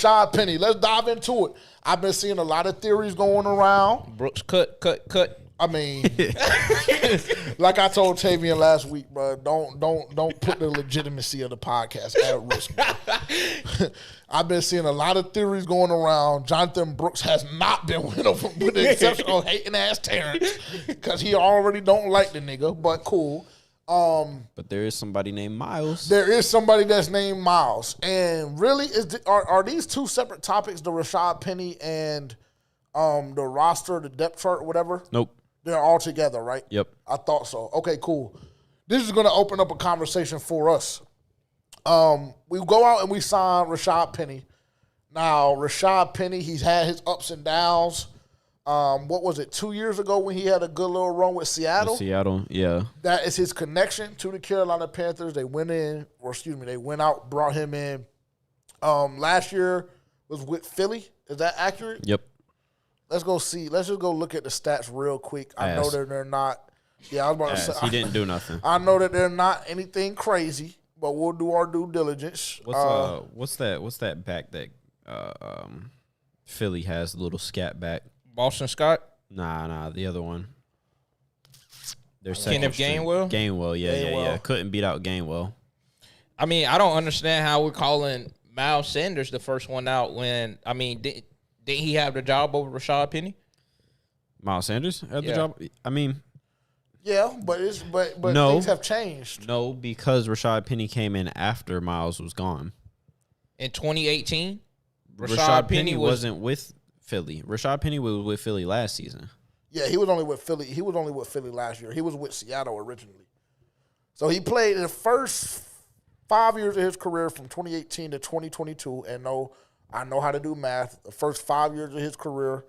Rashaad Penny. Let's dive into it. I've been seeing a lot of theories going around. Brooks, cut. I mean, like I told Tavian last week, bro, don't put the legitimacy of the podcast at risk, bro. I've been seeing a lot of theories going around. Jonathan Brooks has not been with him, with the exception of hating ass Terrence, because he already don't like the nigga, but cool. But there is somebody named Miles. There is somebody that's named Miles. And really, are these two separate topics, the Rashaad Penny and the roster, the depth chart, whatever? Nope. They're all together, right? Yep. I thought so. Okay, cool. This is going to open up a conversation for us. We go out and we sign Rashaad Penny. Now, Rashaad Penny, he's had his ups and downs. What was it, 2 years ago when he had a good little run with Seattle? Seattle, yeah. That is his connection to the Carolina Panthers. They went out, brought him in. Last year was with Philly. Is that accurate? Yep. Let's go see. Let's just go look at the stats real quick. I know that they're not. Yeah, I was about to say. He didn't do nothing. I know that they're not anything crazy, but we'll do our due diligence. What's that back that Philly has, the little scat back? Boston Scott? Nah, the other one. Kenneth Gainwell? Gainwell, yeah. Couldn't beat out Gainwell. I mean, I don't understand how we're calling Miles Sanders the first one out when, I mean, didn't he have the job over Rashaad Penny? Miles Sanders had the job? I mean. Yeah, but no, things have changed. No, because Rashaad Penny came in after Miles was gone. In 2018? Rashaad Penny wasn't with Philly. Rashaad Penny was with Philly last season. Yeah, he was only with Philly. He was only with Philly last year. He was with Seattle originally. So he played in the first 5 years of his career from 2018 to 2022. And I know how to do math. The first 5 years of his career,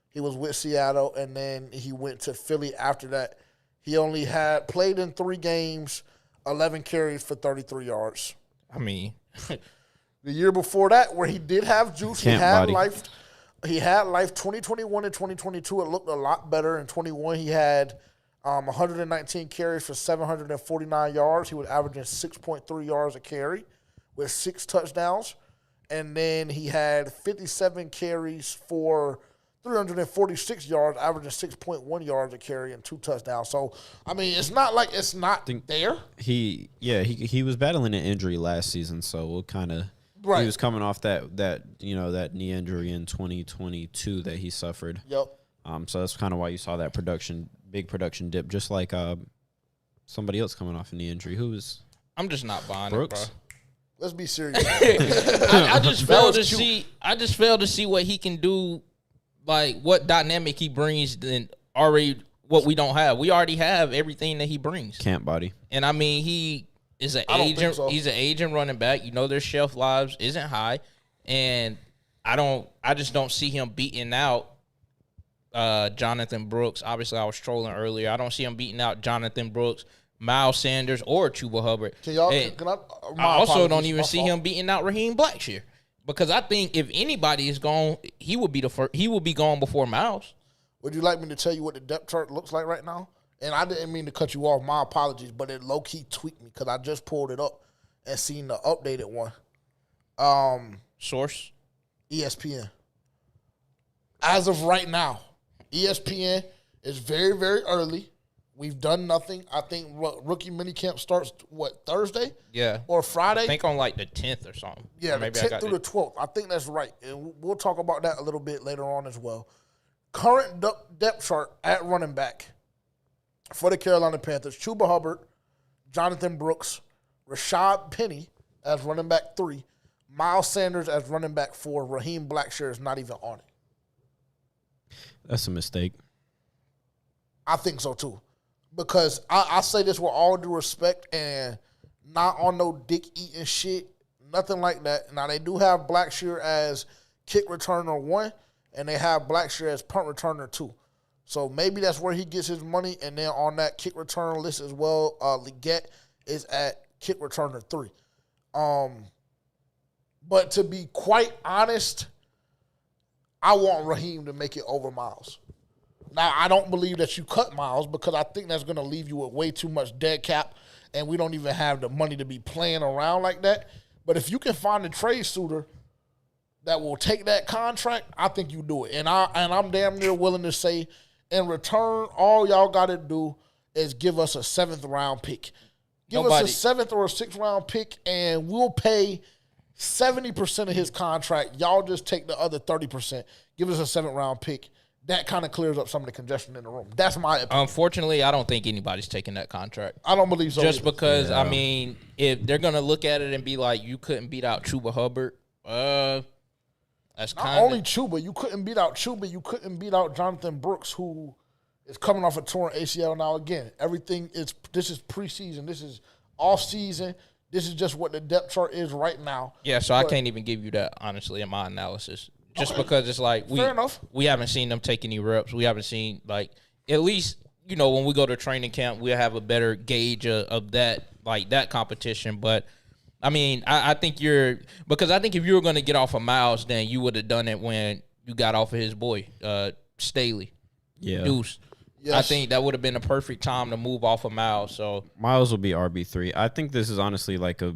he was with Seattle, and then he went to Philly after that. He only had played in 3 games, 11 carries for 33 yards. I mean, the year before that, where he did have juice, he had life. 2021 and 2022, it looked a lot better. In 21, he had 119 carries for 749 yards. He was averaging 6.3 yards a carry with 6 touchdowns. And then he had 57 carries for 346 yards, averaging 6.1 yards a carry and 2 touchdowns. So, I mean, it's not like it's not there. He was battling an injury last season, so we'll kind of right. He was coming off that knee injury in 2022 that he suffered. Yep. So that's kind of why you saw that big production dip, just like somebody else coming off a knee injury. I'm just not buying Brooks? it, bro. Let's be serious. I just failed to see what he can do, like what dynamic he brings than already what we don't have. We already have everything that he brings. Camp body. And I mean, he is an agent. So. He's an agent running back. You know, their shelf lives isn't high, and I just don't see him beating out Jonathan Brooks. Obviously, I was trolling earlier. I don't see him beating out Jonathan Brooks, Miles Sanders, or Chuba Hubbard. I also don't even see him beating out Raheem Blackshear, because I think if anybody is gone, he would be the first. He will be gone before Miles. Would you like me to tell you what the depth chart looks like right now? And I didn't mean to cut you off. My apologies, but it low key tweaked me because I just pulled it up and seen the updated one. Source, ESPN. As of right now, ESPN is very, very early. We've done nothing. I think rookie minicamp starts, Thursday? Yeah. Or Friday? I think on like the 10th or something. Yeah, the 10th through the 12th. I think that's right. And we'll talk about that a little bit later on as well. Current depth chart at running back for the Carolina Panthers: Chuba Hubbard, Jonathan Brooks, Rashaad Penny as running back 3, Miles Sanders as running back 4. Raheem Blackshear is not even on it. That's a mistake. I think so too. Because I say this with all due respect and not on no dick-eating shit, nothing like that. Now, they do have Blackshear as kick returner 1, and they have Blackshear as punt returner 2. So maybe that's where he gets his money. And then on that kick returner list as well, Leggett is at kick returner 3. But to be quite honest, I want Raheem to make it over Miles. Now, I don't believe that you cut Miles because I think that's going to leave you with way too much dead cap, and we don't even have the money to be playing around like that. But if you can find a trade suitor that will take that contract, I think you do it. And I'm damn near willing to say, in return, all y'all got to do is give us a 7th round pick. Give us a 7th or a 6th round pick, and we'll pay 70% of his contract. Y'all just take the other 30%. Give us a 7th round pick. That kind of clears up some of the congestion in the room. That's my opinion. Unfortunately, I don't think anybody's taking that contract. I don't believe so. Just because, I mean, if they're going to look at it and be like, you couldn't beat out Chuba Hubbard, that's kind of... Not only Chuba. You couldn't beat out Chuba. You couldn't beat out Jonathan Brooks, who is coming off a torn ACL now again. This is preseason. This is off-season. This is just what the depth chart is right now. Yeah, so I can't even give you that, honestly, in my analysis. Just because it's like we haven't seen them take any reps. We haven't seen, like, at least, you know, when we go to training camp, we'll have a better gauge of that, like, that competition. But, I mean, I think because I think if you were going to get off of Miles, then you would have done it when you got off of his boy, Staley. Yeah. Deuce. Yes. I think that would have been a perfect time to move off of Miles. So Miles will be RB3. I think this is honestly like I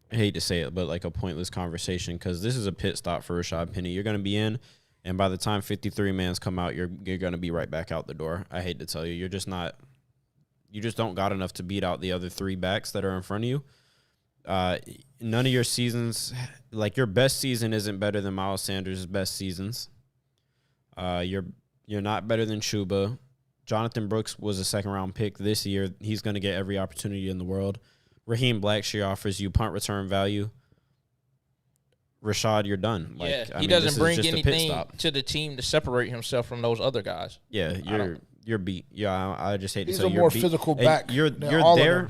hate to say it, but like a pointless conversation because this is a pit stop for Rashaad Penny. You're going to be in, and by the time 53 mans come out, you're going to be right back out the door. I hate to tell you. You just don't got enough to beat out the other 3 backs that are in front of you. None of your seasons, like your best season isn't better than Miles Sanders' best seasons. You're not better than Chuba. Jonathan Brooks was a 2nd-round pick this year. He's going to get every opportunity in the world. Raheem Blackshear offers you punt return value. Rashaad, you're done. He doesn't bring anything to the team to separate himself from those other guys. Yeah, you're beat. Yeah, I just hate to say you're beat. He's a more physical back. You're there.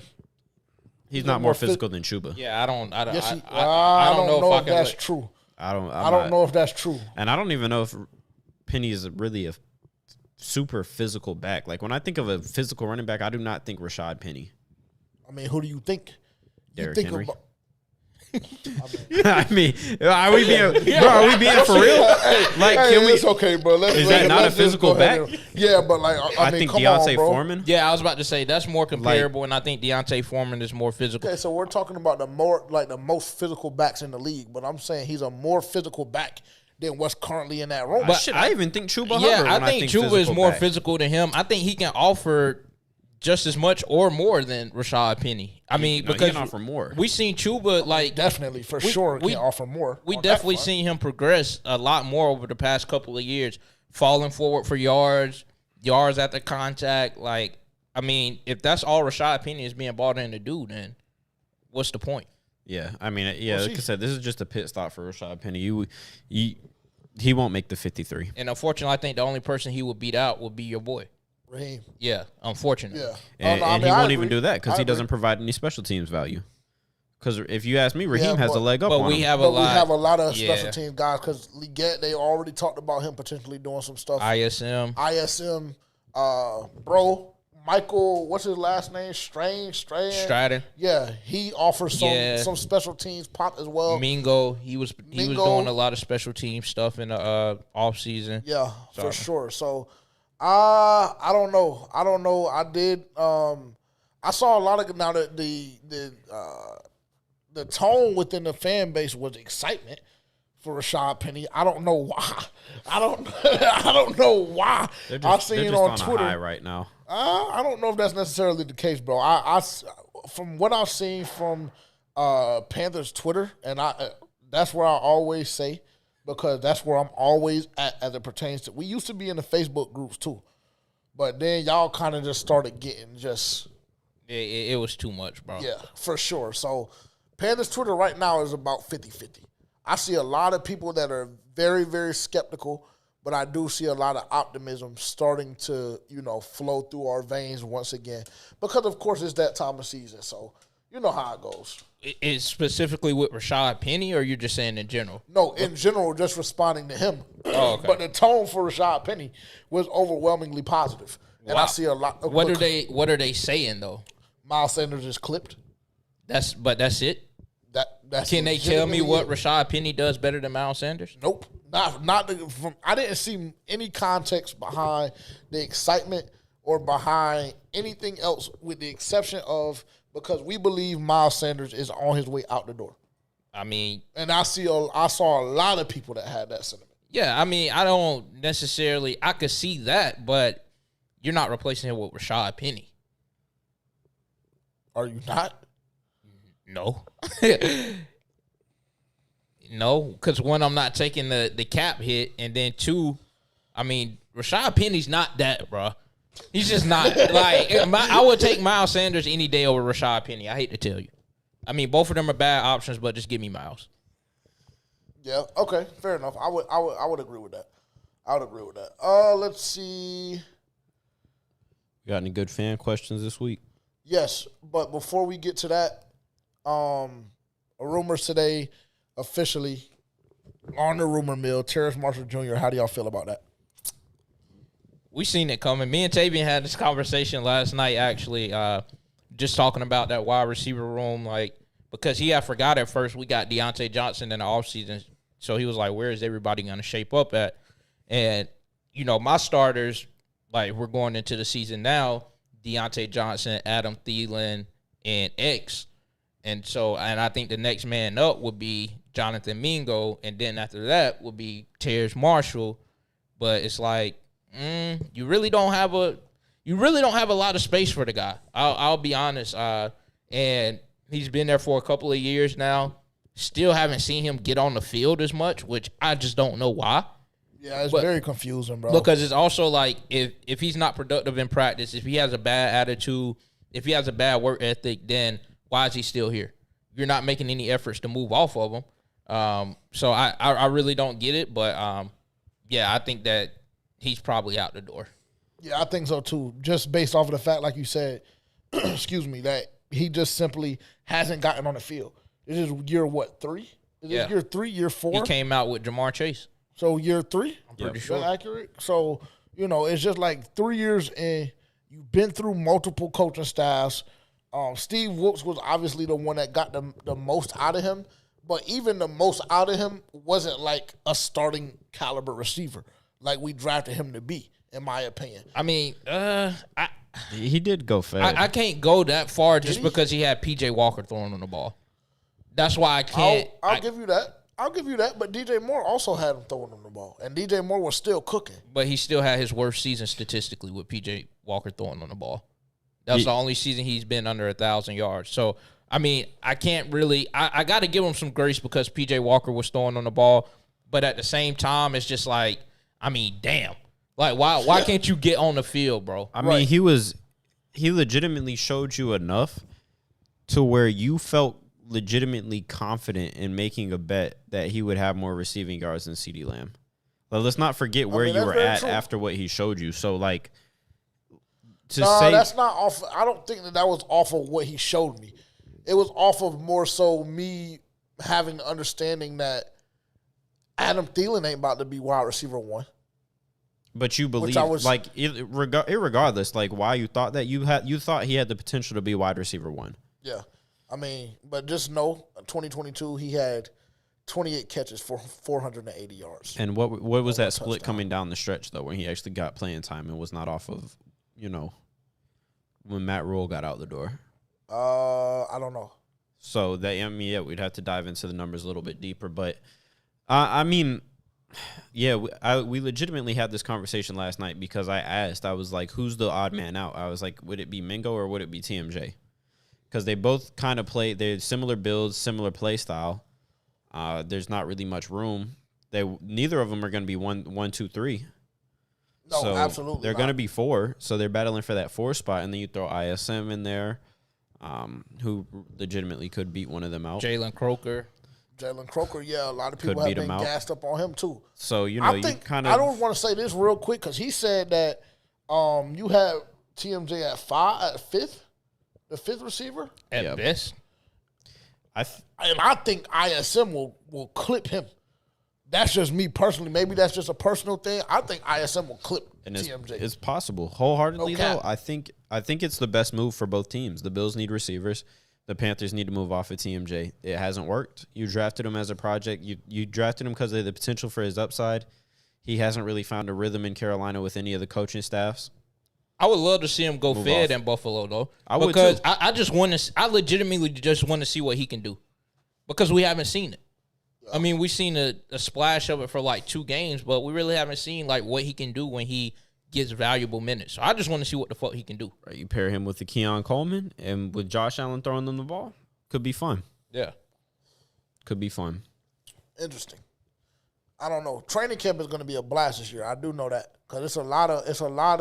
He's not more physical than Chuba. Yeah, I don't know if that's true. I don't know if that's true. And I don't even know if Penny is really a super physical back. Like, when I think of a physical running back, I do not think Rashaad Penny. I mean, who do you think? Derrick Henry. I mean, are we being for real? It's okay, bro. Is that not a physical back? Yeah, but like I mean, think come Deontay on, bro. Foreman. Yeah, I was about to say that's more comparable, and I think Deontay Foreman is more physical. Okay, so we're talking about the most physical backs in the league, but I'm saying he's a more physical back than what's currently in that room. But I even think Chuba Hubbard. Yeah, I think Chuba is more physical than him. I think he can offer just as much or more than Rashaad Penny. I mean, because he can offer more. We seen Chuba definitely for sure can offer more. We definitely seen him progress a lot more over the past couple of years, falling forward for yards at the contact. Like, I mean, if that's all Rashaad Penny is being brought in to do, then what's the point? Yeah, I mean, like I said, this is just a pit stop for Rashaad Penny. He won't make the 53. And unfortunately, I think the only person he would beat out would be your boy. Raheem. Yeah, unfortunately. Yeah. And he won't even do that because he doesn't provide any special teams value. Because if you ask me, Raheem has a leg up on him. We have a lot of special teams guys because Leggett, they already talked about him potentially doing some stuff. ISM, Michael, what's his last name? Stratton. Yeah, he offers some special teams pop as well. He was doing a lot of special team stuff in the off season. Yeah, for sure. So I don't know. I did. I saw a lot of now that the tone within the fan base was excitement for Rashaad Penny. I don't know why. I don't know why. I've seen it on Twitter a high right now. I don't know if that's necessarily the case, bro. I from what I've seen from Panthers Twitter, and that's where I always say, because that's where I'm always at as it pertains to. We used to be in the Facebook groups too, but then y'all kind of just started getting just. It was too much, bro. Yeah, for sure. So Panthers Twitter right now is about 50-50. I see a lot of people that are very, very skeptical, but I do see a lot of optimism starting to, flow through our veins once again. Because, of course, it's that time of season. So, you know how it goes. Is specifically with Rashaad Penny, or you're just saying in general? No, in general, just responding to him. Oh, okay. But the tone for Rashaad Penny was overwhelmingly positive. And I see a lot of... What are they saying, though? Miles Sanders is clipped. That's it? That's Can they tell me what Rashaad Penny does better than Miles Sanders? Nope. I didn't see any context behind the excitement or behind anything else, with the exception of because we believe Miles Sanders is on his way out the door. I mean, and I saw a lot of people that had that sentiment. Yeah, I mean, I don't necessarily. I could see that, but you're not replacing him with Rashaad Penny. Are you not? No. No, because one, I'm not taking the cap hit, and then two, I mean, Rashaad Penny's not that, bro. He's just not. Like, I would take Miles Sanders any day over Rashaad Penny. I hate to tell you. I mean, both of them are bad options, but just give me Miles. Yeah. Okay. Fair enough. I would agree with that. Let's see. Got any good fan questions this week? Yes, but before we get to that, rumors today officially on the rumor mill. Terrace Marshall Jr. How do y'all feel about that? We seen it coming. Me and Tavian had this conversation last night, actually, just talking about that wide receiver room, like, because he had forgot at first we got Deontay Johnson in the offseason. So he was like, where is everybody going to shape up at? And, you know, my starters, like, we're going into the season now, Deontay Johnson, Adam Thielen, and X. And so, and I think the next man up would be Jonathan Mingo, and then after that would be Terrace Marshall. But it's like, you really don't have a lot of space for the guy. I'll be honest. And he's been there for a couple of years now. Still haven't seen him get on the field as much, which I just don't know why. Yeah, it's very confusing, bro. Because it's also like if he's not productive in practice, if he has a bad attitude, if he has a bad work ethic, then why is he still here? You're not making any efforts to move off of him. So I really don't get it. But, yeah, I think that he's probably out the door. Yeah, I think so, too. Just based off of the fact, like you said, excuse me, that he just simply hasn't gotten on the field. This is year, what, 3? Is this year 3, year 4? He came out with Jamar Chase. So year 3? I'm pretty sure. Is that accurate? So, you know, it's just like 3 years in. You've been through multiple coaching staffs. Steve Wilkes was obviously the one that got the most out of him. But even the most out of him wasn't like a starting caliber receiver like we drafted him to be, in my opinion. I mean, he did go fast. I can't go that far just because he had P.J. Walker throwing on the ball. That's why I can't. I'll give you that. But DJ Moore also had him throwing on the ball, and DJ Moore was still cooking. But he still had his worst season statistically with P.J. Walker throwing on the ball. That was the only season he's been under 1,000 yards. So, I mean, I can't really – I got to give him some grace because P.J. Walker was throwing on the ball. But at the same time, it's just like, I mean, damn. Like, why can't you get on the field, bro? I mean, he legitimately showed you enough to where you felt legitimately confident in making a bet that he would have more receiving yards than CeeDee Lamb. But let's not forget where you were at after what he showed you. So, like, that's not off. I don't think that was off of what he showed me. It was off of more so me having the understanding that Adam Thielen ain't about to be wide receiver 1. But you believe, irregardless, like why you thought that you thought he had the potential to be wide receiver 1. Yeah, I mean, but just know, 2022 he had 28 catches for 480 yards. And what was that split coming down the stretch though, when he actually got playing time and was not off of, you know, when Matt Rule got out the door? I don't know. So we'd have to dive into the numbers a little bit deeper, but I mean. Yeah, we legitimately had this conversation last night because I was like, who's the odd man out? I was like, would it be Mingo or would it be TMJ? Because they both kind of they're similar builds, similar play style. There's not really much room. Neither of them are going to be 1, 2, 3. No, so absolutely. They're going to be 4, so they're battling for that 4 spot, and then you throw ISM in there, who legitimately could beat one of them out. Jalen Croker, yeah, a lot of people have been gassed up on him too. So, you know, I don't want to say this real quick because he said that you have TMJ at 5th, the 5th receiver at best. And I think ISM will clip him. That's just me personally. Maybe that's just a personal thing. I think ISM will clip TMJ. It's possible. Wholeheartedly, though, I think it's the best move for both teams. The Bills need receivers. The Panthers need to move off of TMJ. It hasn't worked. You drafted him as a project. You drafted him because of the potential for his upside. He hasn't really found a rhythm in Carolina with any of the coaching staffs. I would love to see him go fed in Buffalo, though. I legitimately just want to see what he can do. because we haven't seen it. I mean, we've seen a splash of it for like 2 games, but we really haven't seen like what he can do when he gets valuable minutes. So I just want to see what the fuck he can do. Right, you pair him with the Keon Coleman and with Josh Allen throwing them the ball, could be fun. Yeah, could be fun. Interesting. I don't know. Training camp is going to be a blast this year. I do know that because it's a lot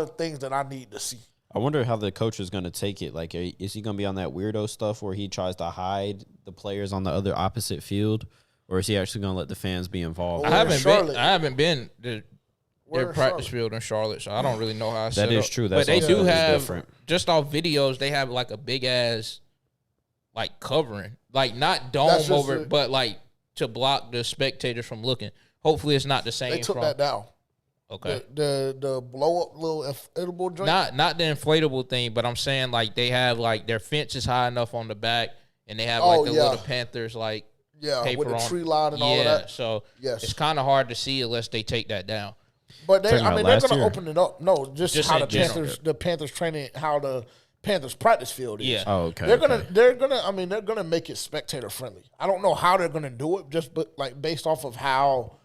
of things that I need to see. I wonder how the coach is going to take it. Like, is he going to be on that weirdo stuff where he tries to hide the players on the other opposite field, or is he actually going to let the fans be involved? I haven't been to their practice field in Charlotte, so I don't really know how it's set up. That is true. That's but they do have different. Just off videos. They have like a big ass like covering, like not dome over it, but like to block the spectators from looking. Hopefully, it's not the same. They took that down. Okay. The blow up little inflatable joint. Not the inflatable thing, but I'm saying like they have like their fence is high enough on the back, and they have like the little Panthers like paper with the on tree line and all of that. So it's kind of hard to see unless they take that down. But they're going to open it up. No, just how the Panthers training, how the Panthers practice field is. Yeah. Oh, okay. They're gonna make it spectator friendly. I don't know how they're gonna do it, but like based off of how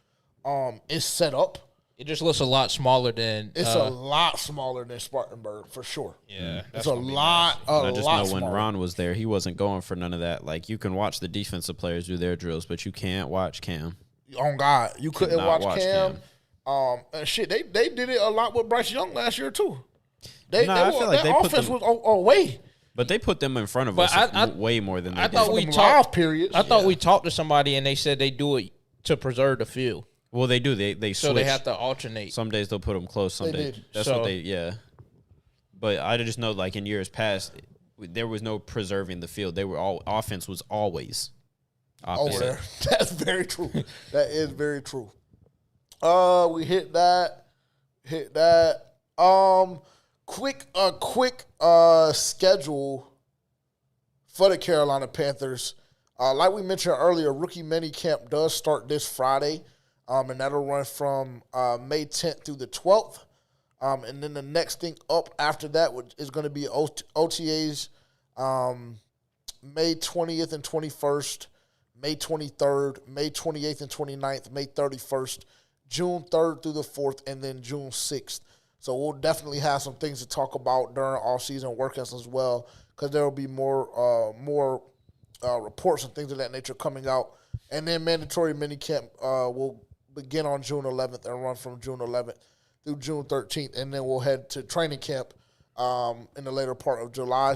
it's set up. It just looks a lot smaller than. It's a lot smaller than Spartanburg for sure. Yeah, it's a lot. Nice. I just know when Ron was there, he wasn't going for none of that. Like you can watch the defensive players do their drills, but you can't watch Cam. On God, you couldn't watch Cam. And shit, they did it a lot with Bryce Young last year too. Their offense was away. But they put them in front of us way more than they did. I thought we talked to somebody and they said they do it to preserve the field. Well, they do. They switch. So they have to alternate. Some days they'll put them close. Some days that's what they. Yeah. But I just know, like in years past, there was no preserving the field. Offense was always opposite. That's very true. That is very true. We hit that. Quick schedule for the Carolina Panthers. Like we mentioned earlier, rookie minicamp does start this Friday, and that'll run from May 10th through the 12th. And then the next thing up after that is going to be OTAs May 20th and 21st, May 23rd, May 28th and 29th, May 31st, June 3rd through the 4th, and then June 6th. So we'll definitely have some things to talk about during off-season workouts as well, because there will be more reports and things of that nature coming out. And then mandatory minicamp will begin on June 11th and run from June 11th through June 13th, and then we'll head to training camp in the later part of July.